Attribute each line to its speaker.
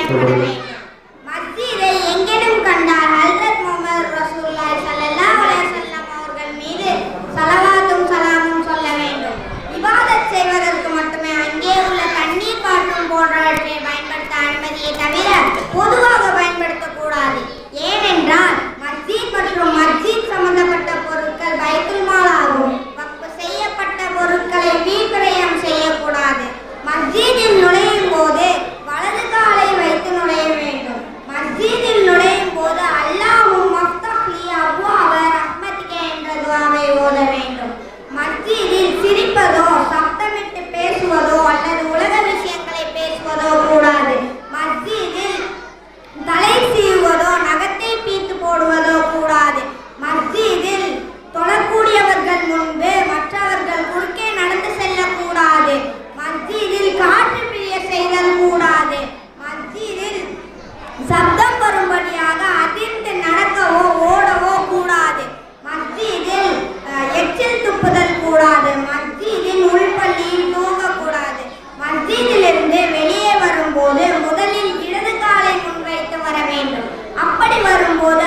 Speaker 1: பயன்பட வேண்டும். மஸ்ஜிதை எங்கேனும் கண்டால் ஹஜ்ரத் முஹம்மது ரசூலுல்லாஹி ஸல்லல்லாஹு அலைஹி வஸல்லம் அவர்கள் மீது ஸலவாத்தும் ஸலாமும் சொல்ல வேண்டும். இபாதத் செய்வதற்கு மட்டுமே அங்கே உள்ள தண்ணீர் பாத்திரம் போன்றவற்றை பயன்படுத்த அனுமதியை தவிர பொதுவாக பயன்படுத்தக்கூடாது. ஏனென்றால் மஸ்ஜித் மற்றும் மஸ்ஜித் சம்பந்தப்பட்ட பொருட்கள் பைத்துல் மால் ஆகும். வக்ஃப் செய்யப்பட்ட பொருட்களை வீண்விரயம் செய்யக்கூடாது. மஸ்ஜிதில் நுழையும் போது வலது காலை வைத்து நுழைய வேண்டும். மஸ்ஜிதில் நுழையும் போது அல்லாஹும் மஃப்தஹ்லி அப்வாப ரஹ்மத்திக என்ற துஆவை ஓத வேண்டும். மஸ்ஜிதில் சிரிப்பதோ சப்தமிட்டு பேசுவதோ அல்லது உலக விஷயங்களை பேசுவதோ கூடாது. மஸ்ஜிதில் தலை சீவுவதோ நகத்தை பீத்து போடுவதோ கூடாது. மஸ்ஜிதில் தொழக்கூடியவர்கள் முன்பு மற்றவர்கள் குறுக்கே நடந்து செல்லக்கூடாது. மஸ்ஜிதில் காற்று பிரிய செய்தல் கூடாது. மஸ்ஜிதில் சப்தம் வரும்படியாக அதிர்ந்து நடக்கவோ ஓடவோ கூடாது. மஸ்ஜிதில் எச்சில் துப்புதல் கூடாது. மஸ்ஜிதின் உள்பள்ளியில் தூங்கக்கூடாது. மஸ்ஜிதிலிருந்து வெளியே வரும்போது முதலில் இடது காலை முன்வைத்து வர வேண்டும். அப்படி வரும்போது